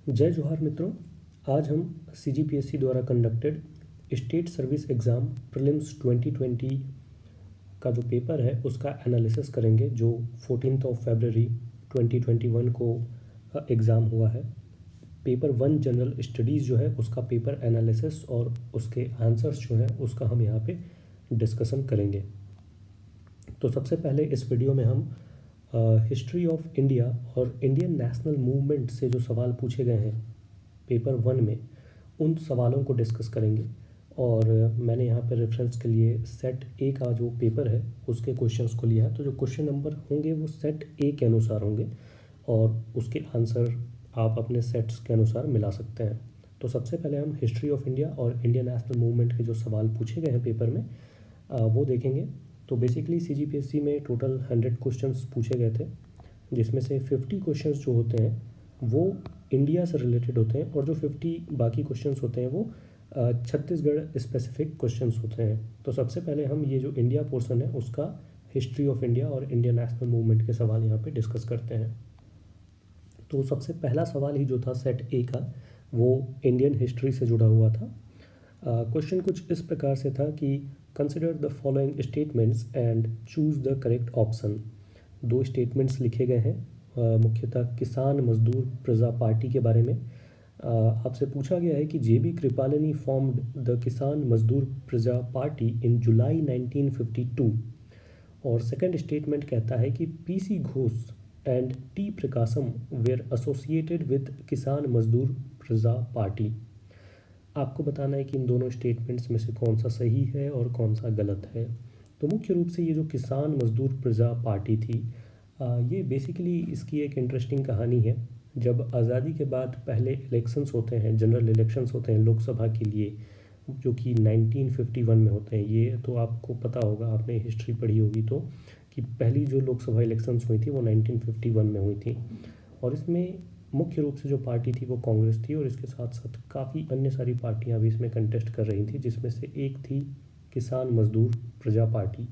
जय जोहार मित्रों। आज हम CGPSC द्वारा conducted state service exam prelims 2020 का जो पेपर है उसका एनालिसिस करेंगे, जो 14 फरवरी 2021 को एग्ज़ाम हुआ है। पेपर 1 जनरल स्टडीज़ जो है उसका पेपर एनालिसिस और उसके आंसर्स जो है उसका हम यहाँ पे डिस्कशन करेंगे। तो सबसे पहले इस वीडियो में हम हिस्ट्री ऑफ इंडिया और इंडियन नेशनल मूवमेंट से जो सवाल पूछे गए हैं पेपर 1 में, उन सवालों को डिस्कस करेंगे। और मैंने यहाँ पर रेफरेंस के लिए सेट ए का जो पेपर है उसके क्वेश्चंस को लिया है। तो जो क्वेश्चन नंबर होंगे वो सेट ए के अनुसार होंगे और उसके आंसर आप अपने सेट्स के अनुसार मिला सकते हैं। तो सबसे पहले हम हिस्ट्री ऑफ इंडिया और इंडियन नेशनल मूवमेंट के जो सवाल पूछे गए हैं पेपर में वो देखेंगे। तो बेसिकली CGPSC में टोटल 100 क्वेश्चंस पूछे गए थे, जिसमें से 50 क्वेश्चंस जो होते हैं वो इंडिया से रिलेटेड होते हैं और जो 50 बाकी क्वेश्चंस होते हैं वो छत्तीसगढ़ स्पेसिफिक क्वेश्चंस होते हैं। तो सबसे पहले हम ये जो इंडिया पोर्शन है उसका हिस्ट्री ऑफ इंडिया और इंडियन नेशनल मूवमेंट के सवाल यहाँ पे डिस्कस करते हैं। तो सबसे पहला सवाल ही जो था सेट ए का, वो इंडियन हिस्ट्री से जुड़ा हुआ था। क्वेश्चन कुछ इस प्रकार से था कि consider the following statements and choose the correct option. दो स्टेटमेंट्स लिखे गए हैं मुख्यतः किसान मजदूर प्रजा पार्टी के बारे में। आपसे पूछा गया है कि JB कृपालिनी फॉर्म्ड द किसान मजदूर प्रजा पार्टी इन जुलाई 1952। और सेकंड स्टेटमेंट कहता है कि PC Ghosh and T Prakasam were associated with Kisan Mazdoor Praja party. आपको बताना है कि इन दोनों स्टेटमेंट्स में से कौन सा सही है और कौन सा गलत है। तो मुख्य रूप से ये जो किसान मजदूर प्रजा पार्टी थी, ये बेसिकली इसकी एक इंटरेस्टिंग कहानी है। जब आज़ादी के बाद पहले इलेक्शंस होते हैं, जनरल इलेक्शंस होते हैं लोकसभा के लिए, जो कि 1951 में होते हैं। ये तो आपको पता होगा, आपने हिस्ट्री पढ़ी होगी तो, कि पहली जो लोकसभा इलेक्शंस हुई थी वो 1951 में हुई थी। और इसमें मुख्य रूप से जो पार्टी थी वो कांग्रेस थी और इसके साथ साथ काफ़ी अन्य सारी पार्टियां भी इसमें कंटेस्ट कर रही थी, जिसमें से एक थी किसान मजदूर प्रजा पार्टी।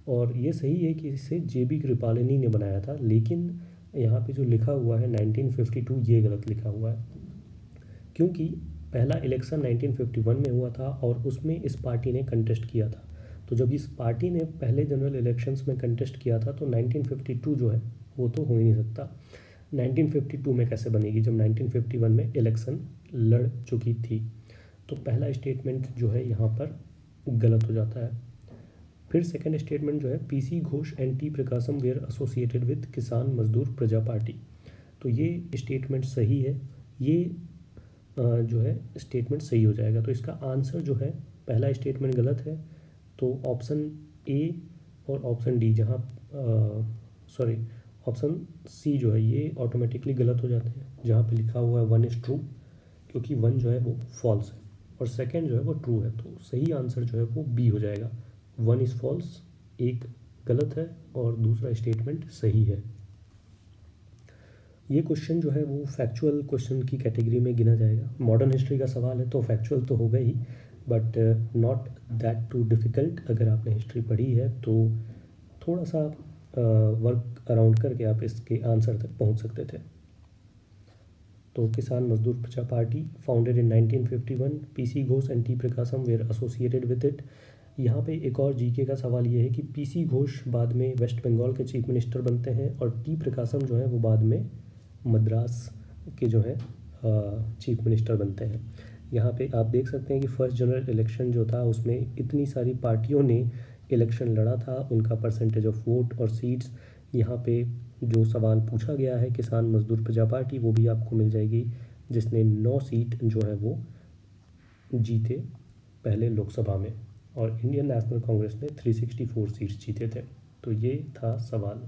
और ये सही है कि इसे JB कृपालिनी ने बनाया था, लेकिन यहाँ पे जो लिखा हुआ है 1952 ये गलत लिखा हुआ है, क्योंकि पहला इलेक्शन 1951 में हुआ था और उसमें इस पार्टी ने कंटेस्ट किया था। तो जब इस पार्टी ने पहले जनरल इलेक्शंस में कंटेस्ट किया था तो 1952 जो है वो तो हो ही नहीं सकता। 1952 में कैसे बनेगी जब 1951 में इलेक्शन लड़ चुकी थी। तो पहला स्टेटमेंट जो है यहाँ पर गलत हो जाता है। फिर सेकंड स्टेटमेंट जो है PC Ghosh and T Prakasam were associated with Kisan Mazdoor Praja party, तो ये स्टेटमेंट सही है। ये जो है स्टेटमेंट सही हो जाएगा। तो इसका आंसर जो है, पहला स्टेटमेंट गलत है तो ऑप्शन ए और ऑप्शन डी, जहाँ ऑप्शन सी जो है ये ऑटोमेटिकली गलत हो जाते हैं। जहाँ पे लिखा हुआ है 1 इज़ ट्रू, क्योंकि 1 जो है वो फॉल्स है और सेकंड जो है वो ट्रू है। तो सही आंसर जो है वो बी हो जाएगा। 1 इज़ फॉल्स, एक गलत है और दूसरा स्टेटमेंट सही है। ये क्वेश्चन जो है वो फैक्चुअल क्वेश्चन की कैटेगरी में गिना जाएगा। मॉडर्न हिस्ट्री का सवाल है तो फैक्चुअल तो होगा ही, but not that too difficult. अगर आपने हिस्ट्री पढ़ी है तो थोड़ा सा वर्क अराउंड करके आप इसके आंसर तक पहुंच सकते थे। तो Kisan Mazdoor Praja party founded in 1951, PC Ghosh and T Prakasam were associated with it. यहाँ पे एक और GK का सवाल ये है कि PC घोष बाद में वेस्ट बंगाल के चीफ मिनिस्टर बनते हैं और T प्रकाशम जो है वो बाद में मद्रास के जो है चीफ मिनिस्टर बनते हैं। यहाँ पे आप देख सकते हैं कि फर्स्ट जनरल इलेक्शन जो था उसमें इतनी सारी पार्टियों ने इलेक्शन लड़ा था, उनका परसेंटेज ऑफ वोट और सीट्स। यहाँ पे जो सवाल पूछा गया है किसान मजदूर प्रजा पार्टी, वो भी आपको मिल जाएगी, जिसने 9 सीट जो है वो जीते पहले लोकसभा में, और इंडियन नेशनल कांग्रेस ने 364 सीट्स जीते थे। तो ये था सवाल।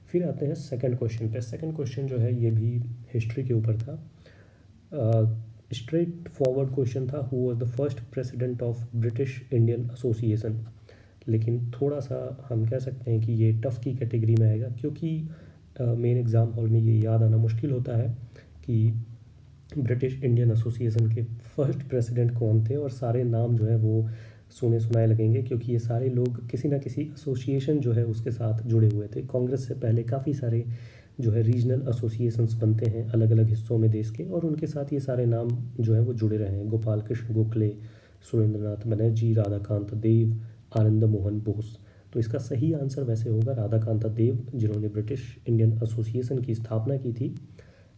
फिर आते हैं सेकंड क्वेश्चन पे। सेकंड क्वेश्चन जो है ये भी हिस्ट्री के ऊपर था। स्ट्रेट फॉरवर्ड क्वेश्चन था, who was the first president of British Indian association. लेकिन थोड़ा सा हम कह सकते हैं कि ये टफ़ की कैटेगरी में आएगा, क्योंकि मेन एग्ज़ाम हॉल में ये याद आना मुश्किल होता है कि ब्रिटिश इंडियन एसोसिएशन के फर्स्ट प्रेसिडेंट कौन थे, और सारे नाम जो है वो सुने सुनाए लगेंगे, क्योंकि ये सारे लोग किसी ना किसी एसोसिएशन जो है उसके साथ जुड़े हुए थे। कांग्रेस से पहले काफ़ी सारे जो है रीजनल एसोसिएशंस बनते हैं अलग अलग हिस्सों में देश के, और उनके साथ ये सारे नाम जो है वो जुड़े रहे हैं: गोपाल कृष्ण गोखले, सुरेंद्रनाथ बनर्जी, राधाकांत देव, आनंद मोहन बोस। तो इसका सही आंसर वैसे होगा राधाकांत देव, जिन्होंने ब्रिटिश इंडियन एसोसिएशन की स्थापना की थी।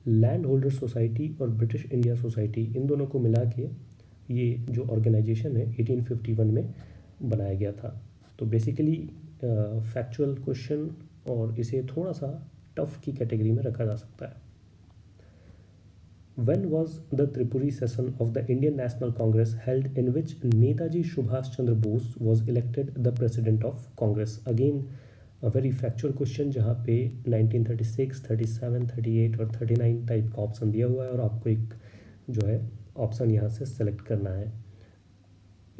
लैंड होल्डर सोसाइटी और ब्रिटिश इंडिया सोसाइटी, इन दोनों को मिला के ये जो ऑर्गेनाइजेशन है 1851 में बनाया गया था। तो बेसिकली फैक्चुअल क्वेश्चन, और इसे थोड़ा सा टफ की कैटेगरी में रखा जा सकता है। When was the Tripuri session of the Indian National Congress held in which Netaji Subhash Chandra Bose was elected the president of Congress? Again a very factual question, जहाँ पे 1936, 37, 38 और 39 टाइप का ऑप्शन दिया हुआ है, और आपको एक जो है ऑप्शन यहाँ से सेलेक्ट करना है।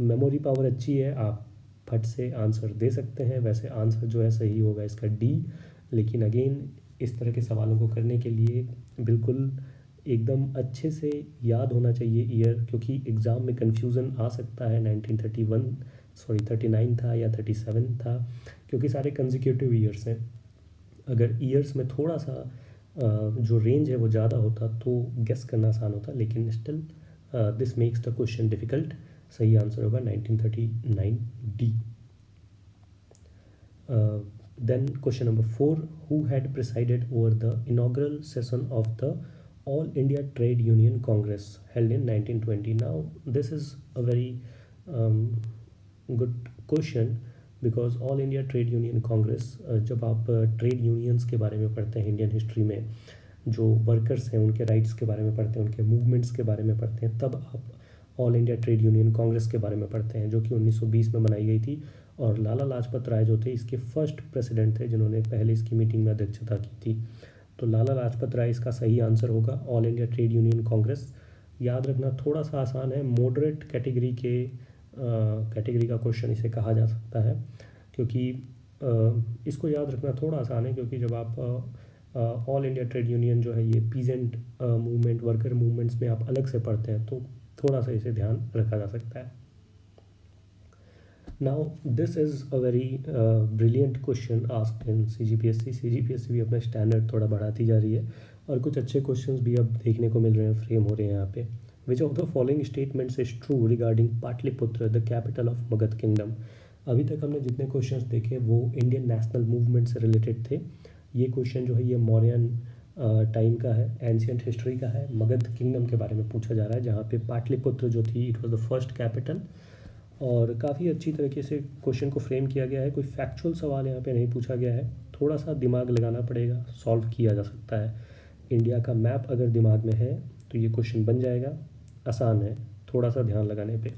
मेमोरी पावर अच्छी है, आप फट से आंसर दे सकते हैं। वैसे आंसर जो है सही होगा इसका डी, लेकिन अगेन इस तरह के सवालों को करने के लिए बिल्कुल एकदम अच्छे से याद होना चाहिए ईयर, क्योंकि एग्ज़ाम में कन्फ्यूज़न आ सकता है 39 था या 37 था, क्योंकि सारे कंसेक्यूटिव ईयर्स हैं। अगर ईयर्स में थोड़ा सा जो रेंज है वो ज़्यादा होता तो गेस करना आसान होता, लेकिन still this makes the question difficult. सही आंसर होगा 1939 D. Then question number 4, who had presided over the inaugural session of the All India Trade Union Congress held in 1920? Now this is a very good question because All India Trade Union Congress, जब आप trade unions के बारे में पढ़ते हैं Indian history में, जो workers हैं उनके राइट्स के बारे में पढ़ते हैं, उनके मूवमेंट्स के बारे में पढ़ते हैं, तब आप all India trade union Congress के बारे में पढ़ते हैं, जो कि 1920 में बनाई गई थी। और लाला लाजपत राय जो थे इसके फर्स्ट प्रेसिडेंट थे, जिन्होंने पहले इसकी मीटिंग में अध्यक्षता की थी। तो लाला लाजपत राय इसका सही आंसर होगा। All India trade union Congress याद रखना थोड़ा सा आसान है, मॉडरेट कैटेगरी का क्वेश्चन इसे कहा जा सकता है, क्योंकि इसको याद रखना थोड़ा आसान है, क्योंकि जब आप ऑल इंडिया ट्रेड यूनियन जो है ये पीजेंट मूवमेंट, वर्कर मूवमेंट्स में आप अलग से पढ़ते हैं, तो थोड़ा सा इसे ध्यान रखा जा सकता है। Now this is a very brilliant question asked in CGPSC भी अपना स्टैंडर्ड थोड़ा बढ़ाती जा रही है, और कुछ अच्छे क्वेश्चंस भी अब देखने को मिल रहे हैं, फ्रेम हो रहे हैं यहाँ पे। Which of the following statements is true regarding Pataliputra, the capital of Magadh kingdom? अभी तक हमने जितने क्वेश्चंस देखे वो इंडियन नेशनल मूवमेंट से रिलेटेड थे। ये क्वेश्चन जो है ये मौर्यन टाइम का है, एंशियंट हिस्ट्री का है, मगध किंगडम के बारे में पूछा जा रहा है, जहाँ पे पाटलिपुत्र जो थी it was the first capital. और काफ़ी अच्छी तरीके से क्वेश्चन को फ्रेम किया गया है, कोई फैक्चुअल सवाल यहाँ पे नहीं पूछा गया है, थोड़ा सा दिमाग लगाना पड़ेगा, सॉल्व किया जा सकता है। इंडिया का मैप अगर दिमाग में है तो ये क्वेश्चन बन जाएगा, आसान है थोड़ा सा ध्यान लगाने पे।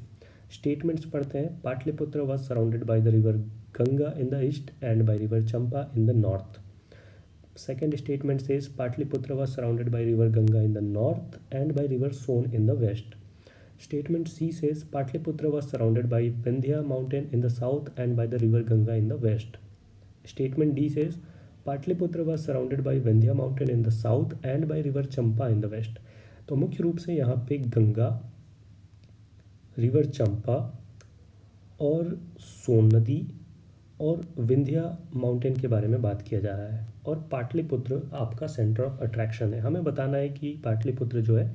स्टेटमेंट्स पढ़ते हैं। Pataliputra was surrounded by the river Ganga in the east and by river Champa in the north. Second statement says Patliputra was surrounded by river Ganga in the north and by river Son in the west. Statement C says Patliputra was surrounded by Vindhya mountain in the south and by the river Ganga in the west. Statement D says Patliputra was surrounded by Vindhya mountain in the south and by river Champa in the west. तो मुख्य रूप से यहाँ पे Ganga, river चंपा और सोन नदी और Vindhya mountain के बारे में बात किया जा रहा है, और पाटलिपुत्र आपका सेंटर ऑफ अट्रैक्शन है। हमें बताना है कि पाटलिपुत्र जो है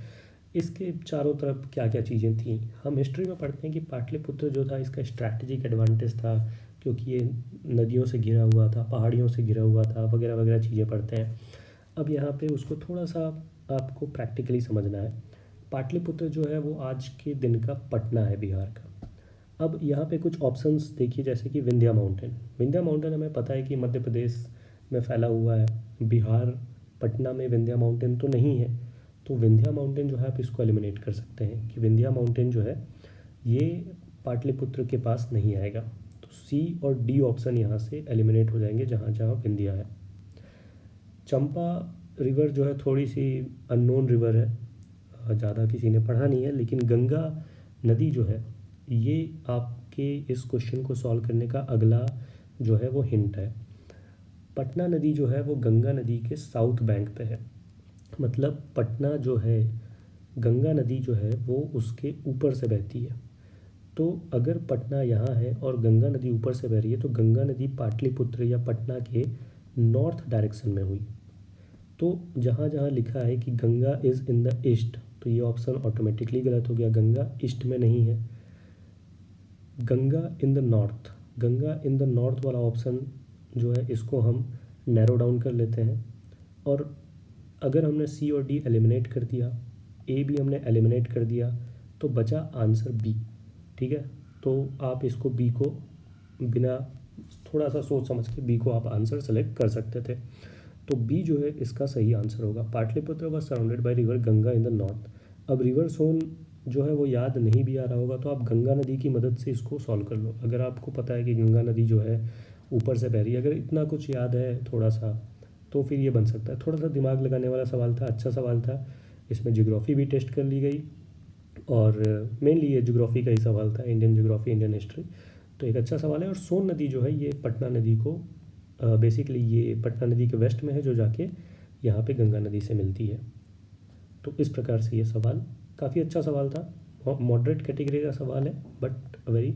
इसके चारों तरफ क्या क्या चीज़ें थी। हम हिस्ट्री में पढ़ते हैं कि पाटलिपुत्र जो था इसका स्ट्रैटेजिक एडवांटेज था, क्योंकि ये नदियों से घिरा हुआ था, पहाड़ियों से घिरा हुआ था, वगैरह वगैरह चीज़ें पढ़ते हैं। अब यहाँ पे उसको थोड़ा सा आपको प्रैक्टिकली समझना है। पाटलिपुत्र जो है वो आज के दिन का पटना है बिहार का। अब यहाँ पे कुछ ऑप्शंस देखिए, जैसे कि विंध्या माउंटेन हमें पता है कि मध्य प्रदेश में फैला हुआ है, बिहार पटना में विंध्या माउंटेन तो नहीं है, तो विंध्या माउंटेन जो है आप इसको एलिमिनेट कर सकते हैं कि विंध्या माउंटेन जो है ये पाटलिपुत्र के पास नहीं आएगा। तो सी और डी ऑप्शन यहाँ से एलिमिनेट हो जाएंगे जहाँ जहाँ विंध्या है। चंपा रिवर जो है थोड़ी सी अननोन रिवर है, ज़्यादा किसी ने पढ़ा नहीं है, लेकिन गंगा नदी जो है ये आपके इस क्वेश्चन को सॉल्व करने का अगला जो है वो हिंट है। पटना नदी जो है वो गंगा नदी के साउथ बैंक पे है, मतलब पटना जो है गंगा नदी जो है वो उसके ऊपर से बहती है। तो अगर पटना यहाँ है और गंगा नदी ऊपर से बह रही है तो गंगा नदी पाटलिपुत्र या पटना के नॉर्थ डायरेक्शन में हुई। तो जहाँ जहाँ लिखा है कि Ganga is in the east, तो ये ऑप्शन ऑटोमेटिकली गलत हो गया, गंगा ईस्ट में नहीं है। Ganga in the north, Ganga in the north वाला ऑप्शन जो है इसको हम नैरो डाउन कर लेते हैं, और अगर हमने सी और डी एलिमिनेट कर दिया, ए भी हमने एलिमिनेट कर दिया, तो बचा आंसर बी। ठीक है, तो आप इसको बी को बिना थोड़ा सा सोच समझ के बी को आप आंसर सेलेक्ट कर सकते थे। तो बी जो है इसका सही आंसर होगा। Pataliputra was surrounded by river Ganga in the north. अब रिवर सोन जो है वो याद नहीं भी आ रहा होगा, तो आप गंगा नदी की मदद से इसको सॉल्व कर लो। अगर आपको पता है कि गंगा नदी जो है ऊपर से बह रही है, अगर इतना कुछ याद है थोड़ा सा, तो फिर ये बन सकता है। थोड़ा सा दिमाग लगाने वाला सवाल था, अच्छा सवाल था। इसमें ज्योग्राफी भी टेस्ट कर ली गई, और मेनली ये ज्योग्राफी का ही सवाल था, इंडियन ज्योग्राफी, इंडियन हिस्ट्री। तो एक अच्छा सवाल है। और सोन नदी जो है ये पटना नदी को बेसिकली ये पटना नदी के वेस्ट में है, जो जाके यहाँ पे गंगा नदी से मिलती है। तो इस प्रकार से ये सवाल काफ़ी अच्छा सवाल था। मॉडरेट कैटेगरी का सवाल है, बट वेरी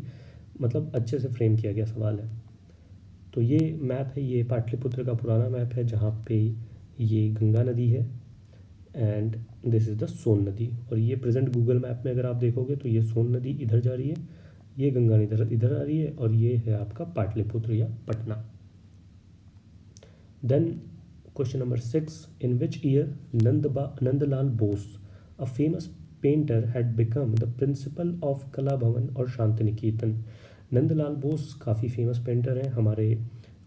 मतलब अच्छे से फ्रेम किया गया सवाल है। तो ये मैप है, ये पाटलिपुत्र का पुराना मैप है जहाँ पे ये गंगा नदी है, एंड दिस इज़ द सोन नदी। और ये प्रेजेंट गूगल मैप में अगर आप देखोगे तो ये सोन नदी इधर जा रही है, ये गंगा नदी इधर आ रही है, और ये है आपका पाटलिपुत्र या Patna. Then question number 6, in which year Nandalal Bose, a famous painter, had become the principal of Kala Bhavan और शांति निकेतन। नंदलाल बोस काफ़ी फेमस पेंटर हैं, हमारे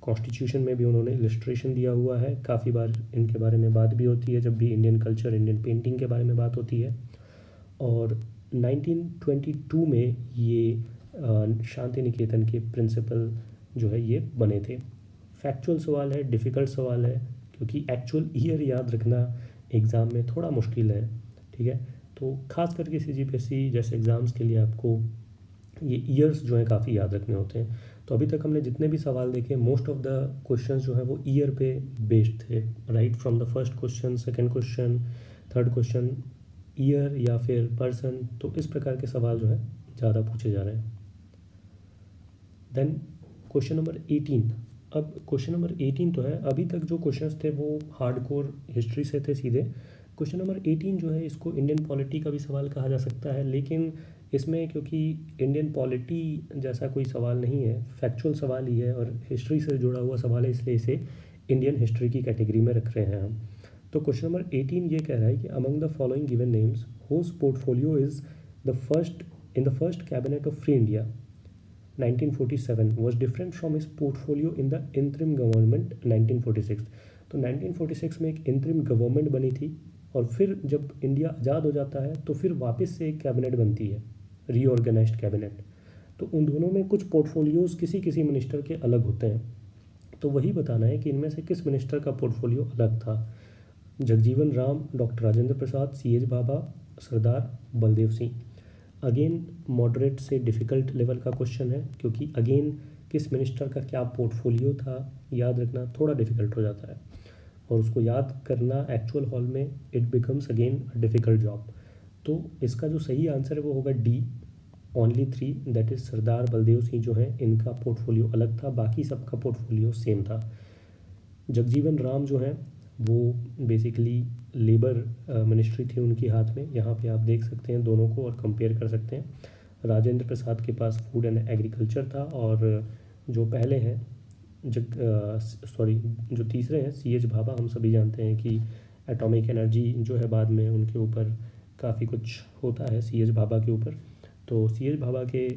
कॉन्स्टिट्यूशन में भी उन्होंने इलस्ट्रेशन दिया हुआ है। काफ़ी बार इनके बारे में बात भी होती है जब भी इंडियन कल्चर, इंडियन पेंटिंग के बारे में बात होती है। और 1922 में ये शांति निकेतन के प्रिंसिपल जो है ये बने थे। फैक्चुअल सवाल है, डिफ़िकल्ट सवाल है, क्योंकि एक्चुअल ईयर याद रखना एग्ज़ाम में थोड़ा मुश्किल है। ठीक है, तो ख़ास करके CGPSC जैसे एग्ज़ाम्स के लिए आपको ये ईयर्स जो हैं काफ़ी याद रखने होते हैं। तो अभी तक हमने जितने भी सवाल देखे, मोस्ट ऑफ द क्वेश्चंस जो है वो ईयर पे बेस्ड थे, right from the first question, second question, third question, year या फिर पर्सन। तो इस प्रकार के सवाल जो है ज़्यादा पूछे जा रहे हैं। Then question number 18। अब क्वेश्चन नंबर 18 तो है, अभी तक जो क्वेश्चंस थे वो हार्डकोर हिस्ट्री से थे सीधे। क्वेश्चन नंबर 18 जो है इसको इंडियन पॉलिटी का भी सवाल कहा जा सकता है, लेकिन इसमें क्योंकि इंडियन पॉलिटी जैसा कोई सवाल नहीं है, फैक्चुअल सवाल ही है और हिस्ट्री से जुड़ा हुआ सवाल है, इसलिए इसे इंडियन हिस्ट्री की कैटेगरी में रख रहे हैं हम। तो क्वेश्चन नंबर 18 ये कह रहा है कि among the following given names whose portfolio is the first cabinet of free India 1947 was different from his portfolio in the interim government 1946। तो 1946 में एक इंटरिम गवर्नमेंट बनी थी, और फिर जब इंडिया आज़ाद हो जाता है तो फिर वापस से एक कैबिनेट बनती है, रीऑर्गेनाइज्ड कैबिनेट। तो उन दोनों में कुछ पोर्टफोलियोज़ किसी किसी मिनिस्टर के अलग होते हैं, तो वही बताना है कि इनमें से किस मिनिस्टर का पोर्टफोलियो अलग था। जगजीवन राम, डॉक्टर राजेंद्र प्रसाद, CH भाभा, सरदार बलदेव सिंह। अगेन मॉडरेट से डिफ़िकल्ट लेवल का क्वेश्चन है, क्योंकि अगेन किस मिनिस्टर का क्या पोर्टफोलियो था याद रखना थोड़ा डिफ़िकल्ट हो जाता है, और उसको याद करना एक्चुअल हॉल में it becomes again a difficult job. तो इसका जो सही आंसर है वो होगा डी, ओनली 3, दैट इज़ सरदार बलदेव सिंह जो है इनका पोर्टफोलियो अलग था, बाकी सबका पोर्टफोलियो सेम था। जगजीवन राम जो हैं वो बेसिकली लेबर मिनिस्ट्री थी उनकी हाथ में, यहाँ पे आप देख सकते हैं दोनों को और कंपेयर कर सकते हैं। राजेंद्र प्रसाद के पास फूड एंड एग्रीकल्चर था, और जो पहले हैं जो तीसरे हैं CH भाभा, हम सभी जानते हैं कि एटॉमिक एनर्जी जो है बाद में उनके ऊपर काफ़ी कुछ होता है CH भाभा के ऊपर। तो CH भाभा के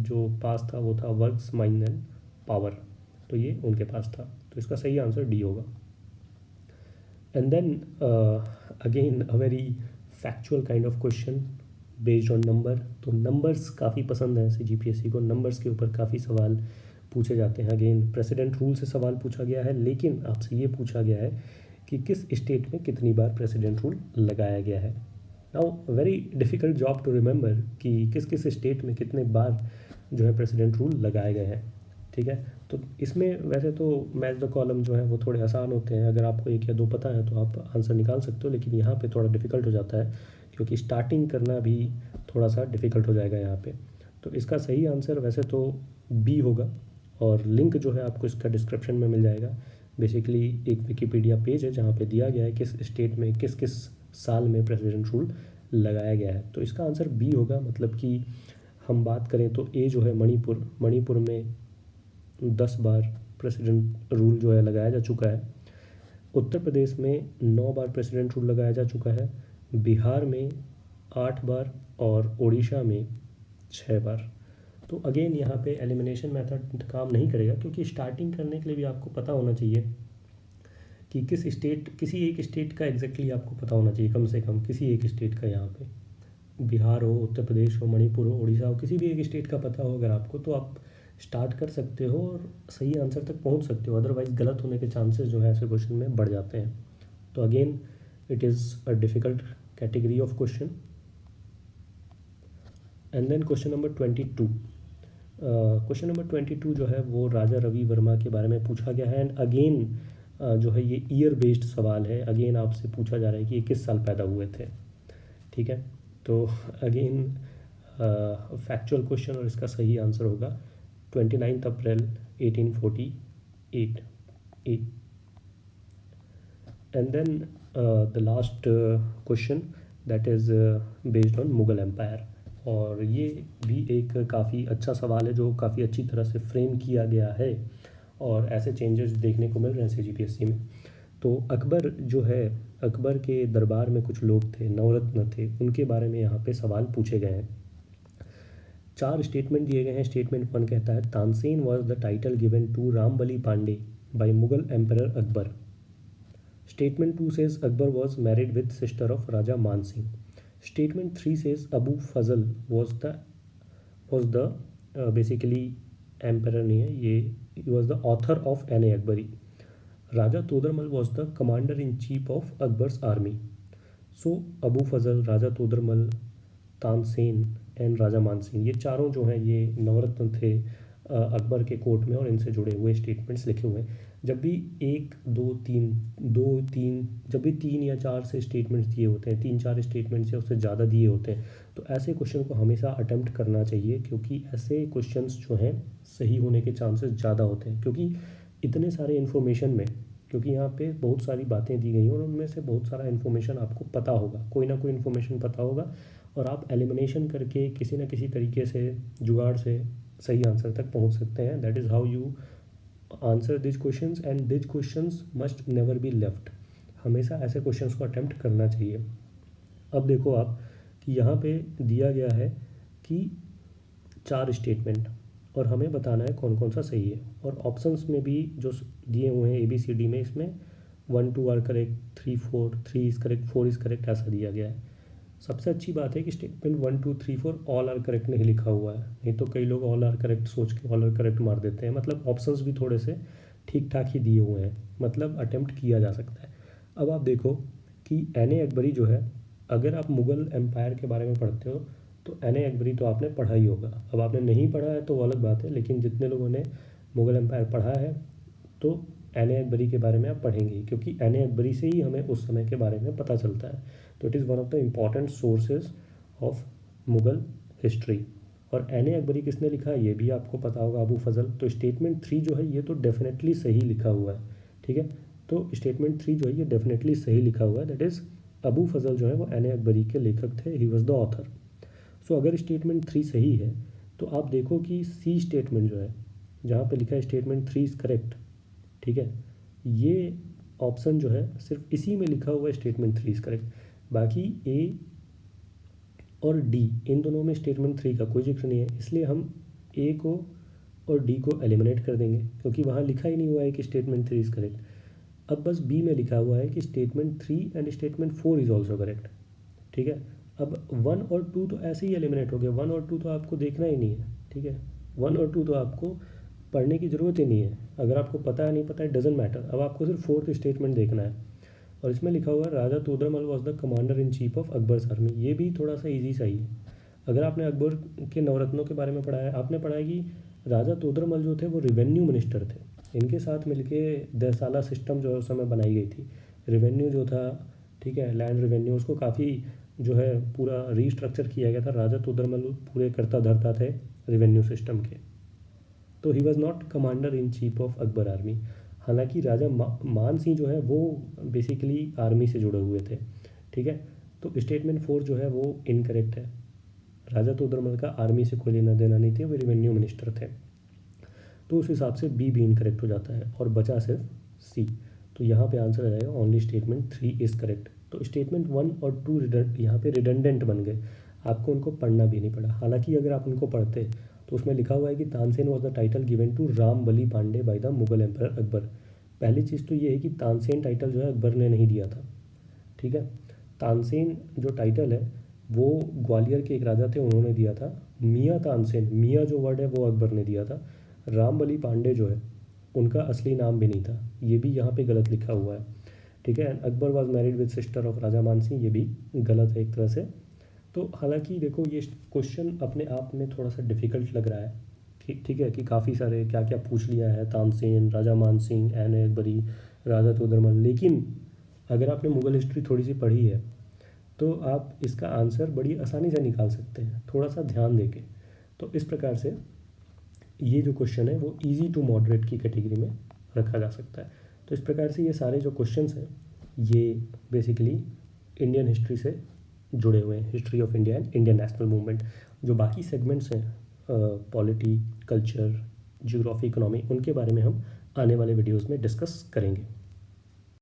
जो पास था वो था वर्क्स, माइन एंड पावर, तो ये उनके पास था। तो इसका सही आंसर डी होगा। And then again a very factual kind of question based on number. तो नंबर्स काफ़ी पसंद है CGPSC को, नंबर्स के ऊपर काफ़ी सवाल पूछे जाते हैं। अगेन प्रेसिडेंट रूल से सवाल पूछा गया है, लेकिन आपसे ये पूछा गया है कि किस स्टेट में कितनी बार प्रेसिडेंट रूल लगाया गया है। Now very difficult job to remember कि किस किस स्टेट में कितने बार जो है प्रेसिडेंट रूल लगाए गए हैं। ठीक है, तो इसमें वैसे तो मैच द कॉलम जो है वो थोड़े आसान होते हैं, अगर आपको एक या दो पता है तो आप आंसर निकाल सकते हो, लेकिन यहाँ पे थोड़ा डिफ़िकल्ट हो जाता है क्योंकि स्टार्टिंग करना भी थोड़ा सा डिफ़िकल्ट हो जाएगा यहाँ पे। तो इसका सही आंसर वैसे तो बी होगा, और लिंक जो है आपको इसका डिस्क्रिप्शन में मिल जाएगा, बेसिकली एक विकिपीडिया पेज है जहाँ पे दिया गया है किस स्टेट में किस किस साल में प्रेसिडेंट रूल लगाया गया है। तो इसका आंसर बी होगा। मतलब कि हम बात करें तो ए जो है मणिपुर में 10 बार प्रेसिडेंट रूल जो है लगाया जा चुका है। उत्तर प्रदेश में 9 बार प्रेसिडेंट रूल लगाया जा चुका है। बिहार में 8 बार और उड़ीसा में 6 बार। तो अगेन यहाँ पे एलिमिनेशन मेथड काम नहीं करेगा, क्योंकि स्टार्टिंग करने के लिए भी आपको पता होना चाहिए कि किसी एक स्टेट का एग्जैक्टली आपको पता होना चाहिए, कम से कम किसी एक स्टेट का। यहाँ पे बिहार हो, उत्तर प्रदेश हो, मणिपुर हो, उड़ीसा हो, किसी भी एक स्टेट का पता हो अगर आपको, तो आप स्टार्ट कर सकते हो और सही आंसर तक पहुँच सकते हो। अदरवाइज़ गलत होने के चांसेस जो है ऐसे क्वेश्चन में बढ़ जाते हैं। तो again it is a difficult category of question. And then question number 22। Question number 22 जो है वो राजा रवि वर्मा के बारे में पूछा गया है। एंड अगेन जो है ये ईयर बेस्ड सवाल है। अगेन आपसे पूछा जा रहा है कि ये किस साल पैदा हुए थे। ठीक है, तो अगेन फैक्चुअल क्वेश्चन और इसका सही आंसर होगा 29 April 1848 A. And then the last question that is based on Mughal empire. और ये भी एक काफ़ी अच्छा सवाल है जो काफ़ी अच्छी तरह से फ्रेम किया गया है और ऐसे चेंजेस देखने को मिल रहे हैं सीजीपीएससी में। तो अकबर जो है, अकबर के दरबार में कुछ लोग थे, नवरत्न थे, उनके बारे में यहाँ पे सवाल पूछे गए हैं। 4 स्टेटमेंट दिए गए हैं। स्टेटमेंट 1 कहता है Tansen was the title given to Rambali Pandey by Mughal emperor Akbar. Statement 2 says Akbar was married with sister of Raja Man Singh. Statement 3 says Abu Fazl was the basically emperor नहीं है ये, he was the author of N.A. Akbari. Raja Todarmal was the commander in chief of Akbar's army. So Abu Fazl, Raja Todarmal, Tansen and Raja Man Singh, ये चारों जो हैं ये नवरत्न थे अकबर के कोर्ट में और इनसे जुड़े हुए स्टेटमेंट्स लिखे हुए हैं। जब भी 1 2 3 जब भी 3 या 4 से स्टेटमेंट्स दिए होते हैं, 3-4 स्टेटमेंट्स या उससे ज़्यादा दिए होते हैं, तो ऐसे क्वेश्चन को हमेशा अटेम्प्ट करना चाहिए, क्योंकि ऐसे क्वेश्चंस जो हैं सही होने के चांसेस ज़्यादा होते हैं। क्योंकि इतने सारे इन्फॉर्मेशन में, क्योंकि यहाँ पे बहुत सारी बातें दी गई हैं और उनमें से बहुत सारा इन्फॉर्मेशन आपको पता होगा, कोई ना कोई इन्फॉर्मेशन पता होगा और आप एलिमिनेशन करके किसी न किसी तरीके से जुगाड़ से सही आंसर तक पहुँच सकते हैं। That is how you answer this questions and this questions must never be left. हमेशा ऐसे क्वेश्चंस को अटेम्प्ट करना चाहिए। अब देखो आप कि यहाँ पे दिया गया है कि 4 स्टेटमेंट और हमें बताना है कौन कौन सा सही है। और ऑप्शंस में भी जो दिए हुए हैं ABCD में, इसमें 1 2 are correct, 3 4 3 is correct, 4 is correct, ऐसा दिया गया है। सबसे अच्छी बात है कि स्टेटमेंट 1 2 3 4 ऑल आर करेक्ट नहीं लिखा हुआ है, नहीं तो कई लोग ऑल आर करेक्ट सोच के ऑल आर करेक्ट मार देते हैं। मतलब ऑप्शंस भी थोड़े से ठीक ठाक ही दिए हुए हैं, मतलब अटेम्प्ट किया जा सकता है। अब आप देखो कि N.A. अकबरी जो है, अगर आप मुग़ल एम्पायर के बारे में पढ़ते हो तो N.A. अकबरी तो आपने पढ़ा ही होगा। अब आपने नहीं पढ़ा है तो वो अलग बात है, लेकिन जितने लोगों ने मुग़ल एम्पायर पढ़ा है तो N.A. अकबरी के बारे में आप पढ़ेंगे, क्योंकि N.A. अकबरी से ही हमें उस समय के बारे में पता चलता है। तो it is one of the important sources of Mughal history. और N.A. अकबरी किसने लिखा है ये भी आपको पता होगा, अबू फजल। तो स्टेटमेंट 3 जो है ये तो डेफिनेटली सही लिखा हुआ है। ठीक है, तो स्टेटमेंट 3 जो है ये डेफिनेटली सही लिखा हुआ है। दैट इज़ अबू फजल जो है वो N.A. अकबरी के लेखक थे, ही वॉज द ऑथर। सो अगर स्टेटमेंट 3 सही है तो आप देखो कि C स्टेटमेंट जो है, जहाँ पे लिखा है स्टेटमेंट 3 इज़ करेक्ट, ठीक है, ये ऑप्शन जो है सिर्फ इसी में लिखा हुआ है स्टेटमेंट 3 इज़ करेक्ट। बाकी A और D इन दोनों में स्टेटमेंट 3 का कोई जिक्र नहीं है, इसलिए हम A को और D को एलिमिनेट कर देंगे, क्योंकि वहाँ लिखा ही नहीं हुआ है कि स्टेटमेंट 3 इज़ करेक्ट। अब बस B में लिखा हुआ है कि statement 3 and statement 4 is also correct. ठीक है, अब 1 और 2 तो ऐसे ही एलिमिनेट हो गए, 1 और 2 तो आपको देखना ही नहीं है। ठीक है, 1 और 2 तो आपको पढ़ने की ज़रूरत ही नहीं है, अगर आपको पता है नहीं पता है डजेंट मैटर। अब आपको सिर्फ 4th स्टेटमेंट देखना है और इसमें लिखा हुआ है Raja Todarmal was the commander in chief of Akbar's army. ये भी थोड़ा सा ईजी सा ही है। अगर आपने अकबर के नवरत्नों के बारे में पढ़ा है, आपने पढ़ा है कि राजा तोदरमल जो थे वो रिवेन्यू मिनिस्टर थे, इनके साथ मिलके दहसाला सिस्टम जो है उस समय बनाई गई थी। रिवेन्यू जो था, ठीक है, लैंड रिवेन्यू, उसको काफ़ी जो है पूरा रीस्ट्रक्चर किया गया था। राजा तोदरमल पूरे करता धरता थे रिवेन्यू सिस्टम के। तो he was not commander in chief of Akbar army. हालांकि राजा मान सिंह जो है वो बेसिकली आर्मी से जुड़े हुए थे, ठीक है। तो स्टेटमेंट 4 जो है वो इनकरेक्ट है। राजा तोदरमल का आर्मी से कोई लेना देना नहीं थे, वो रेवेन्यू मिनिस्टर थे। तो उस हिसाब से बी भी इनकरेक्ट हो जाता है और बचा सिर्फ सी। तो यहाँ पे आंसर आ जाएगा ओनली स्टेटमेंट 3 इज़ करेक्ट। तो स्टेटमेंट 1 और 2 यहाँ पे रिडंडेंट बन गए, आपको उनको पढ़ना भी नहीं पड़ा। हालांकि अगर आप उनको पढ़ते तो उसमें लिखा हुआ है कि Tansen was the title given to Ram Bali Pandey by the Mughal emperor Akbar. पहली चीज़ तो ये है कि तानसेन टाइटल जो है अकबर ने नहीं दिया था, ठीक है। तानसेन जो टाइटल है वो ग्वालियर के एक राजा थे, उन्होंने दिया था। मियाँ तानसेन, मियाँ जो वर्ड है वो अकबर ने दिया था। राम बली पांडे जो है उनका असली नाम भी नहीं था, ये भी यहाँ पे गलत लिखा हुआ है, ठीक है। Akbar was married with sister of Raja Man Singh, ये भी गलत है एक तरह से। तो हालांकि देखो ये क्वेश्चन अपने आप में थोड़ा सा डिफ़िकल्ट लग रहा है, ठीक है, कि काफ़ी सारे क्या क्या पूछ लिया है, तानसेन, राजा मान सिंह, ऐन अकबरी, राजा तोदरमल। लेकिन अगर आपने मुग़ल हिस्ट्री थोड़ी सी पढ़ी है तो आप इसका आंसर बड़ी आसानी से निकाल सकते हैं, थोड़ा सा ध्यान देके। तो इस प्रकार से ये जो क्वेश्चन है वो इजी टू मॉडरेट की कैटेगरी में रखा जा सकता है। तो इस प्रकार से ये सारे जो क्वेश्चंस हैं ये बेसिकली इंडियन हिस्ट्री से जुड़े हुए हैं, history of India and Indian national movement. जो बाकी सेगमेंट्स हैं पॉलिटी, कल्चर, ज्योग्राफी, इकोनॉमी, उनके बारे में हम आने वाले वीडियोज़ में डिस्कस करेंगे।